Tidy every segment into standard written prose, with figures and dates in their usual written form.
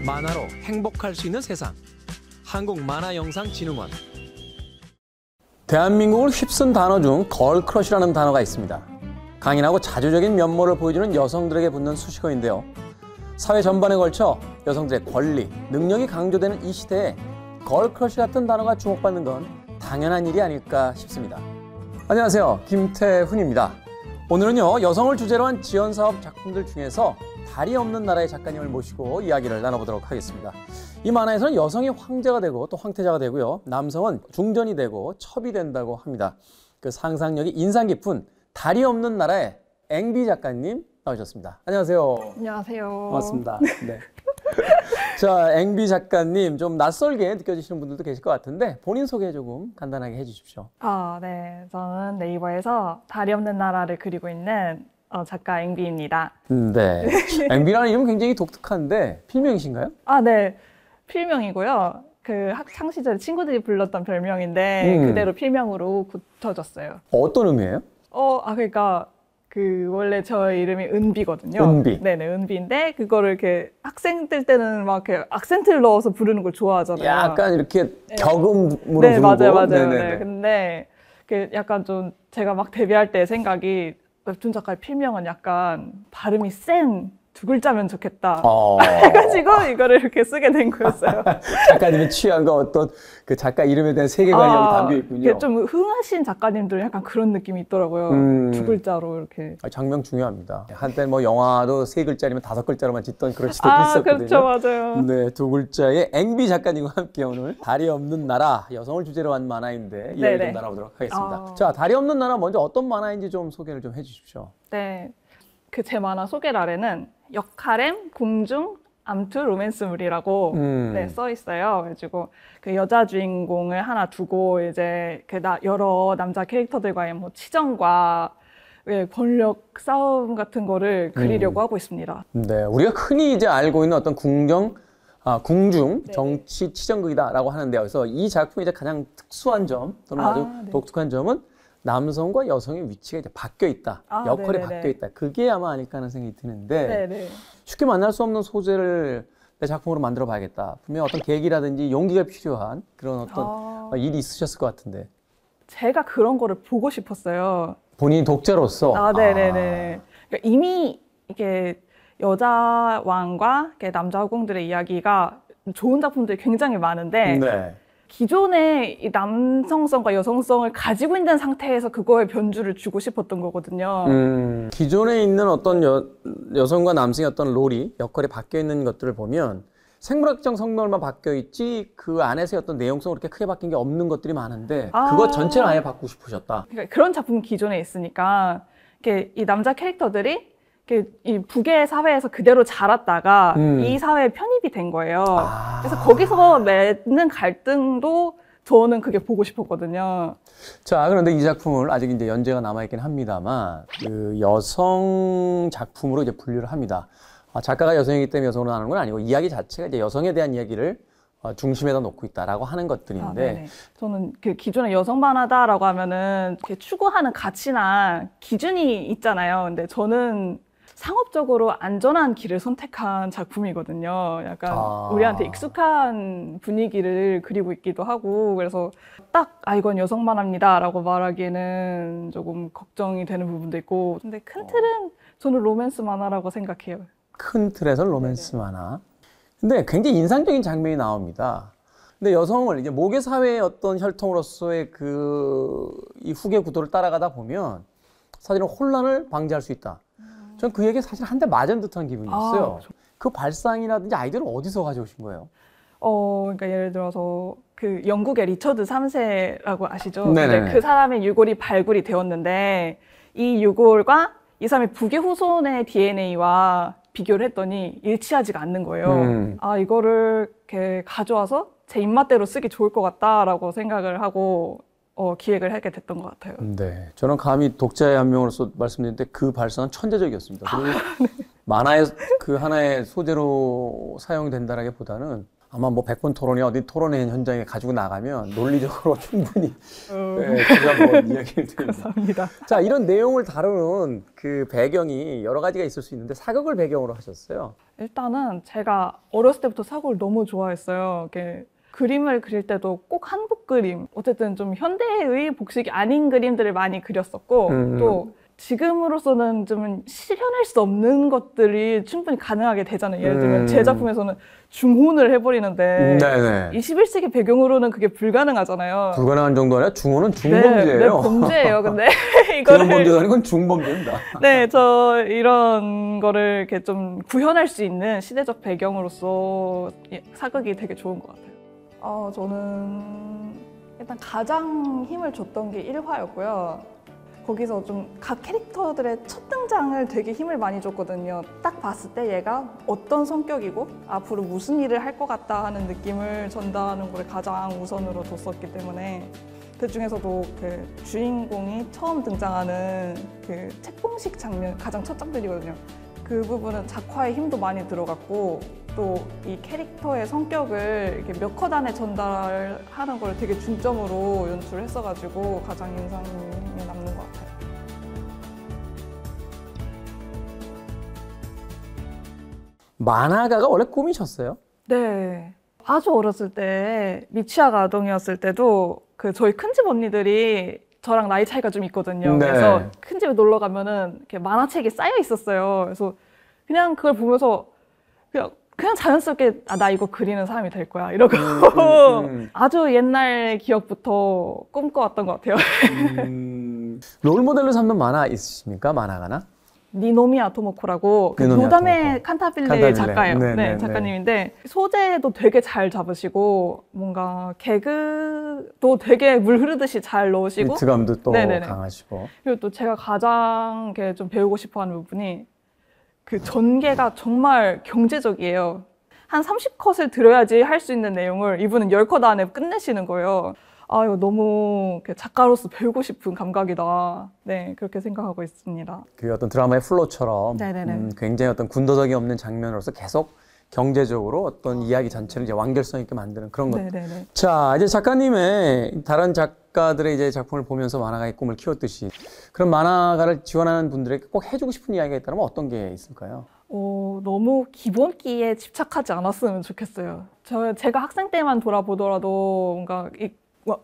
만화로 행복할 수 있는 세상. 한국만화영상진흥원. 대한민국을 휩쓴 단어 중 걸크러쉬라는 단어가 있습니다. 강인하고 자주적인 면모를 보여주는 여성들에게 붙는 수식어인데요. 사회 전반에 걸쳐 여성들의 권리, 능력이 강조되는 이 시대에 걸크러쉬 같은 단어가 주목받는 건 당연한 일이 아닐까 싶습니다. 안녕하세요, 김태훈입니다. 오늘은요, 여성을 주제로 한 지원사업 작품들 중에서 다리 없는 나라의 작가님을 모시고 이야기를 나눠보도록 하겠습니다. 이 만화에서는 여성이 황제가 되고 또 황태자가 되고요, 남성은 중전이 되고 첩이 된다고 합니다. 그 상상력이 인상 깊은 다리 없는 나라의 앵비 작가님 나오셨습니다. 안녕하세요. 안녕하세요. 반갑습니다. 네. 자, 앵비 작가님, 좀 낯설게 느껴지시는 분들도 계실 것 같은데 본인 소개 조금 간단하게 해주십시오. 네. 저는 네이버에서 다리 없는 나라를 그리고 있는 작가 앵비입니다. 네. 앵비라는 이름 굉장히 독특한데 필명이신가요? 네. 필명이고요. 그 학창 시절에 친구들이 불렀던 별명인데 그대로 필명으로 붙어졌어요. 어떤 의미예요? 그러니까 원래 저의 이름이 은비거든요. 은비. 네네, 은비인데 그거를 이렇게 학생들 때는 막 이렇게 악센트를 넣어서 부르는 걸 좋아하잖아요. 약간 이렇게 격음으로 네, 부르고. 맞아요. 네네네. 네. 근데 약간 좀 제가 막 데뷔할 때 생각이 웹툰 작가의 필명은 약간 발음이 센 두 글자면 좋겠다. 해가지고 이거를 이렇게 쓰게 된 거였어요. 작가님의 취향과 어떤 그 작가 이름에 대한 세계관이 여기 담겨 있군요. 좀 흥하신 작가님들은 약간 그런 느낌이 있더라고요. 두 글자로 이렇게. 장명 중요합니다. 한때 뭐 영화도 세 글자리면 다섯 글자로만 짓던 그런 시대도 있었거든요. 그렇죠, 맞아요. 네, 두 글자의 앵비 작가님과 함께 오늘 다리 없는 나라, 여성을 주제로 한 만화인데 이야기 좀 나눠보도록 하겠습니다. 자, 다리 없는 나라 먼저 어떤 만화인지 좀 소개를 좀 해주십시오. 네, 제 만화 소개 아래는 역하렘, 궁중, 암투, 로맨스물이라고 써 있어요. 그래가지고 그 여자 주인공을 하나 두고 이제 여러 남자 캐릭터들과의 뭐 치정과 권력 싸움 같은 거를 그리려고 하고 있습니다. 네, 우리가 흔히 이제 알고 있는 어떤 궁중 정치 치정극이다라고 하는데요. 그래서 이 작품의 이제 가장 특수한 점 또는 아주 독특한 점은 남성과 여성의 위치가 이제 바뀌어 있다. 역할이 바뀌어 있다. 그게 아마 아닐까 하는 생각이 드는데 쉽게 만날 수 없는 소재를 내 작품으로 만들어 봐야겠다. 분명 어떤 계기라든지 용기가 필요한 그런 어떤 일이 있으셨을 것 같은데. 제가 그런 거를 보고 싶었어요. 본인이 독자로서? 네네네. 그러니까 이미 이게 여자 왕과 남자 후궁들의 이야기가 좋은 작품들이 굉장히 많은데 기존의 이 남성성과 여성성을 가지고 있는 상태에서 그거에 변주를 주고 싶었던 거거든요. 기존에 있는 어떤 여성과 남성의 어떤 롤이, 역할이 바뀌어 있는 것들을 보면 생물학적 성별만 바뀌어 있지 그 안에서의 어떤 내용성으로 그렇게 크게 바뀐 게 없는 것들이 많은데 그거 전체를 아예 바꾸고 싶으셨다. 그러니까 그런 작품이 기존에 있으니까 이 남자 캐릭터들이 이 북의 사회에서 그대로 자랐다가 이 사회에 편입이 된 거예요. 그래서 거기서 맺는 갈등도 저는 그게 보고 싶었거든요. 자, 그런데 이 작품을 아직 이제 연재가 남아있긴 합니다만 그 여성 작품으로 이제 분류를 합니다. 작가가 여성이기 때문에 여성으로 나오는 건 아니고 이야기 자체가 이제 여성에 대한 이야기를 중심에다 놓고 있다라고 하는 것들인데 저는 기존의 여성 만화다라고 하면은 추구하는 가치나 기준이 있잖아요. 근데 저는 상업적으로 안전한 길을 선택한 작품이거든요. 약간 우리한테 익숙한 분위기를 그리고 있기도 하고 그래서 딱 이건 여성 만화입니다라고 말하기에는 조금 걱정이 되는 부분도 있고 근데 큰 틀은 저는 로맨스 만화라고 생각해요. 큰 틀에서 로맨스 만화. 근데 굉장히 인상적인 장면이 나옵니다. 근데 여성을 이제 모계 사회의 어떤 혈통으로서의 이 후계 구도를 따라가다 보면 사실은 혼란을 방지할 수 있다. 전 그 얘기에 사실 한 대 맞은 듯한 기분이었어요. 그 발상이라든지 아이디어를 어디서 가져오신 거예요? 그러니까 예를 들어서 영국의 리처드 3세라고 아시죠? 네네. 그 사람의 유골이 발굴이 되었는데 이 유골과 이 사람의 북의 후손의 DNA와 비교를 했더니 일치하지가 않는 거예요. 이거를 이렇게 가져와서 제 입맛대로 쓰기 좋을 것 같다라고 생각을 하고 기획을 하게 됐던 것 같아요. 네, 저는 감히 독자의 한 명으로서 말씀드리는데 그 발상은 천재적이었습니다. 그리고 만화의 그 하나의 소재로 사용된다라기보다는 아마 뭐 100번 토론이 어디 토론회 현장에 가지고 나가면 논리적으로 충분히 제가 한번 이야기를 드립니다. 감사합니다. 자, 이런 내용을 다루는 그 배경이 여러 가지가 있을 수 있는데 사극을 배경으로 하셨어요. 일단은 제가 어렸을 때부터 사고를 너무 좋아했어요. 이렇게 그림을 그릴 때도 꼭 한국 그림, 어쨌든 좀 현대의 복식이 아닌 그림들을 많이 그렸었고 또 지금으로서는 좀 실현할 수 없는 것들이 충분히 가능하게 되잖아요. 예를 들면 제 작품에서는 중혼을 해버리는데 네네. 21세기 배경으로는 그게 불가능하잖아요. 불가능한 정도 아니라 중호는 네, 중범죄예요. 범죄예요. 근데 그런 이거를 범죄가 아니고 중범죄입니다. 네, 저 이런 거를 이렇게 좀 구현할 수 있는 시대적 배경으로서 사극이 되게 좋은 것 같아요. 저는 일단 가장 힘을 줬던 게 1화였고요. 거기서 좀 각 캐릭터들의 첫 등장을 되게 힘을 많이 줬거든요. 딱 봤을 때 얘가 어떤 성격이고 앞으로 무슨 일을 할 것 같다 하는 느낌을 전달하는 걸 가장 우선으로 뒀었기 때문에 그 중에서도 그 주인공이 처음 등장하는 그 책봉식 장면 가장 첫 장면이거든요. 그 부분은 작화에 힘도 많이 들어갔고 또 이 캐릭터의 성격을 이렇게 몇 컷 안에 전달하는 걸 되게 중점으로 연출을 했어가지고 가장 인상이 남는 것 같아요. 만화가가 원래 꿈이셨어요? 네. 아주 어렸을 때 미취학 아동이었을 때도 그 저희 큰집 언니들이 저랑 나이 차이가 좀 있거든요. 네. 그래서 큰 집에 놀러 가면은 이렇게 만화책이 쌓여 있었어요. 그래서 그냥 그걸 보면서 그냥 자연스럽게 나 이거 그리는 사람이 될 거야 이러고 아주 옛날 기억부터 꿈꿔왔던 것 같아요. 롤모델로 삼는 만화 있으십니까? 만화가나? 니노미야 토모코라고 그 니노미야 노다메 토모코. 칸타빌레 칸타빌레. 작가예요. 네, 작가님인데 소재도 되게 잘 잡으시고 뭔가 개그도 되게 물 흐르듯이 잘 넣으시고 위트감도 또 네네네. 강하시고. 그리고 또 제가 가장 좀 배우고 싶어하는 부분이 그 전개가 정말 경제적이에요. 한 30컷을 들어야지 할 수 있는 내용을 이분은 10컷 안에 끝내시는 거예요. 아, 이거 너무 작가로서 배우고 싶은 감각이다. 네, 그렇게 생각하고 있습니다. 그 어떤 드라마의 플로처럼 네네네. 굉장히 어떤 군더더기 없는 장면으로서 계속 경제적으로 어떤 이야기 전체를 이제 완결성 있게 만드는 그런 것. 네네네. 자, 이제 작가님의 다른 작가들의 이제 작품을 보면서 만화가의 꿈을 키웠듯이 그런 만화가를 지원하는 분들에게 꼭 해주고 싶은 이야기가 있다면 어떤 게 있을까요? 너무 기본기에 집착하지 않았으면 좋겠어요. 제가 학생 때만 돌아보더라도 뭔가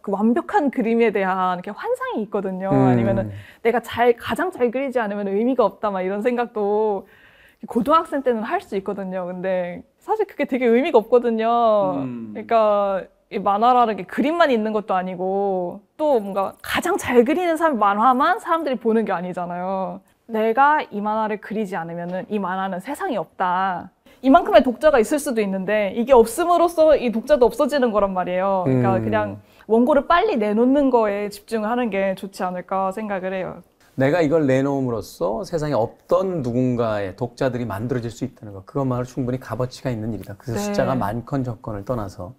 그 완벽한 그림에 대한 이렇게 환상이 있거든요. 아니면은 내가 가장 잘 그리지 않으면 의미가 없다 막 이런 생각도 고등학생 때는 할 수 있거든요. 근데 사실 그게 되게 의미가 없거든요. 그러니까 이 만화라는 게 그림만 있는 것도 아니고 또 뭔가 가장 잘 그리는 만화만 사람들이 보는 게 아니잖아요. 내가 이 만화를 그리지 않으면은 이 만화는 세상에 없다. 이만큼의 독자가 있을 수도 있는데 이게 없음으로써 이 독자도 없어지는 거란 말이에요. 그러니까 그냥 원고를 빨리 내놓는 거에 집중을 하는 게 좋지 않을까 생각을 해요. 내가 이걸 내놓음으로써 세상에 없던 누군가의 독자들이 만들어질 수 있다는 것, 그것만으로 충분히 값어치가 있는 일이다. 그 네. 숫자가 많건 적건을 떠나서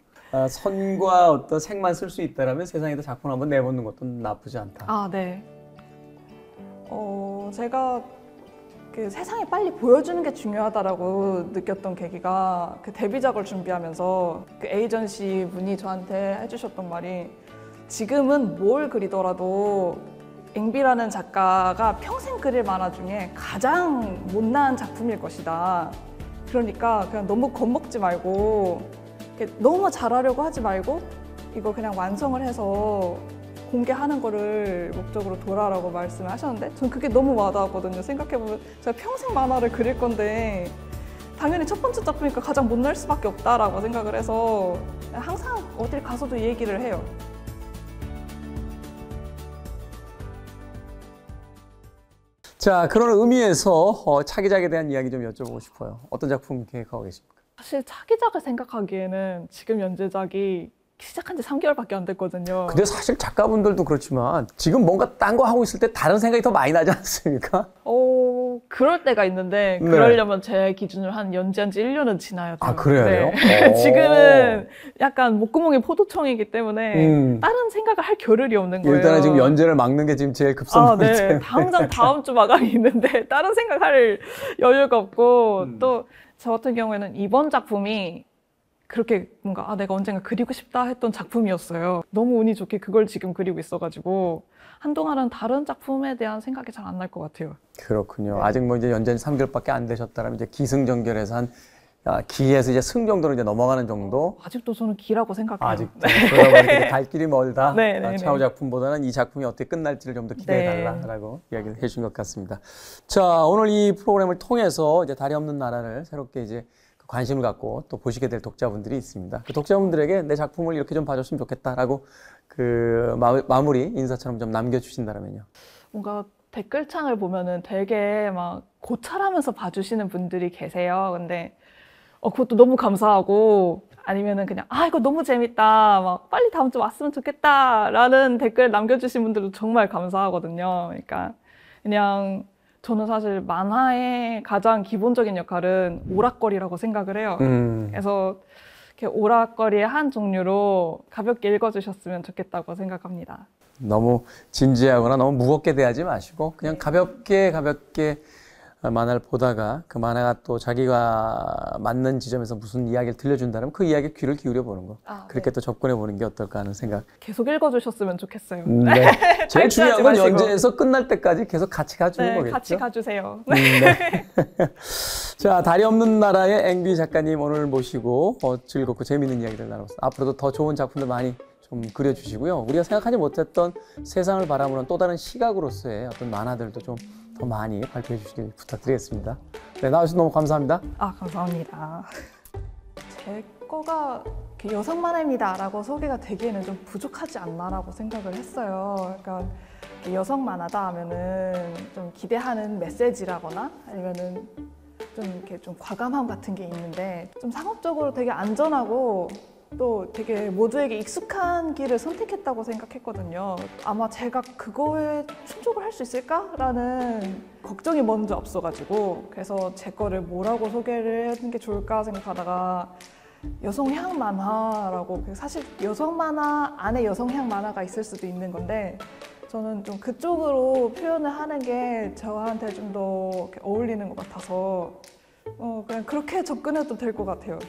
선과 어떤 색만 쓸 수 있다라면 세상에도 작품 한번 내보는 것도 나쁘지 않다. 아, 네. 제가 그 세상에 빨리 보여주는 게 중요하다라고 느꼈던 계기가 그 데뷔작을 준비하면서 그 에이전시 분이 저한테 해주셨던 말이 지금은 뭘 그리더라도 앵비라는 작가가 평생 그릴 만화 중에 가장 못난 작품일 것이다. 그러니까 그냥 너무 겁먹지 말고 너무 잘하려고 하지 말고 이거 그냥 완성을 해서 공개하는 거를 목적으로 둬라라고 말씀을 하셨는데 전 그게 너무 와닿았거든요. 생각해보면 제가 평생 만화를 그릴 건데 당연히 첫 번째 작품이니까 가장 못날 수밖에 없다라고 생각을 해서 항상 어딜 가서도 이 얘기를 해요. 자, 그런 의미에서 차기작에 대한 이야기 좀 여쭤보고 싶어요. 어떤 작품 계획하고 계십니까? 사실 차기작을 생각하기에는 지금 연재작이 시작한 지 3개월밖에 안 됐거든요. 근데 사실 작가분들도 그렇지만 지금 뭔가 딴 거 하고 있을 때 다른 생각이 더 많이 나지 않습니까? 그럴 때가 있는데 네. 그러려면 제 기준으로 한 연재한 지 1년은 지나야 돼요. 아, 그래야 돼요? 네. 지금은 약간 목구멍이 포도청이기 때문에 다른 생각을 할 겨를이 없는 거예요. 일단은 지금 연재를 막는 게 지금 제일 급선무이기 때문에. 당장 다음 주 마감이 있는데 다른 생각할 여유가 없고 또 저 같은 경우에는 이번 작품이 그렇게 뭔가 내가 언젠가 그리고 싶다 했던 작품이었어요. 너무 운이 좋게 그걸 지금 그리고 있어가지고 한동안은 다른 작품에 대한 생각이 잘 안 날 것 같아요. 그렇군요. 네. 아직 뭐 이제 연재는 3개월밖에 안 되셨다면 이제 기승전결해서 한 기에서 이제 승 정도로 이제 넘어가는 정도. 아직도 저는 기라고 생각해요. 아직도 그러다 보니까 이제 갈 길이 멀다. 네, 네, 차후 네. 작품보다는 이 작품이 어떻게 끝날지를 좀 더 기대해달라라고 네. 이야기를 해준 것 같습니다. 자, 오늘 이 프로그램을 통해서 이제 달이 없는 나라를 새롭게 이제 관심을 갖고 또 보시게 될 독자분들이 있습니다. 그 독자분들에게 내 작품을 이렇게 좀 봐줬으면 좋겠다라고 그 마무리 인사처럼 좀 남겨주신다면요. 뭔가 댓글창을 보면은 되게 막 고찰하면서 봐주시는 분들이 계세요. 근데 그것도 너무 감사하고 아니면은 그냥 이거 너무 재밌다, 막 빨리 다음 주 왔으면 좋겠다라는 댓글 남겨주신 분들도 정말 감사하거든요. 그러니까 그냥 저는 사실 만화의 가장 기본적인 역할은 오락거리라고 생각을 해요. 그래서 이렇게 오락거리의 한 종류로 가볍게 읽어주셨으면 좋겠다고 생각합니다. 너무 진지하거나 너무 무겁게 대하지 마시고 그냥 가볍게 만화를 보다가 그 만화가 또 자기가 맞는 지점에서 무슨 이야기를 들려준다면 그 이야기에 귀를 기울여 보는 거. 그렇게 네. 또 접근해 보는 게 어떨까 하는 생각. 계속 읽어주셨으면 좋겠어요. 네. 제일 중요한 건 마시고. 연재에서 끝날 때까지 계속 같이 가주는 네, 거겠죠. 같이 가주세요. 네. 자, 달이 없는 나라의 앵비 작가님 오늘 모시고 즐겁고 재미있는 이야기를 나눴습니다. 앞으로도 더 좋은 작품들 많이 좀 그려주시고요. 우리가 생각하지 못했던 세상을 바라보는 또 다른 시각으로서의 어떤 만화들도 좀 더 많이 발표해 주시길 부탁드리겠습니다. 네, 나와주셔서 너무 감사합니다. 감사합니다. 제 거가 여성 만화입니다라고 소개가 되기에는 좀 부족하지 않나라고 생각을 했어요. 그러니까 여성 만화다 하면은 좀 기대하는 메시지라거나 아니면은 좀 이렇게 좀 과감함 같은 게 있는데 좀 상업적으로 되게 안전하고 또 되게 모두에게 익숙한 길을 선택했다고 생각했거든요. 아마 제가 그거에 충족을 할 수 있을까라는 걱정이 먼저 앞서가지고 그래서 제 거를 뭐라고 소개를 하는 게 좋을까 생각하다가 여성향 만화라고, 사실 여성 만화 안에 여성향 만화가 있을 수도 있는 건데 저는 좀 그쪽으로 표현을 하는 게 저한테 좀 더 어울리는 것 같아서 그냥 그렇게 접근해도 될 것 같아요.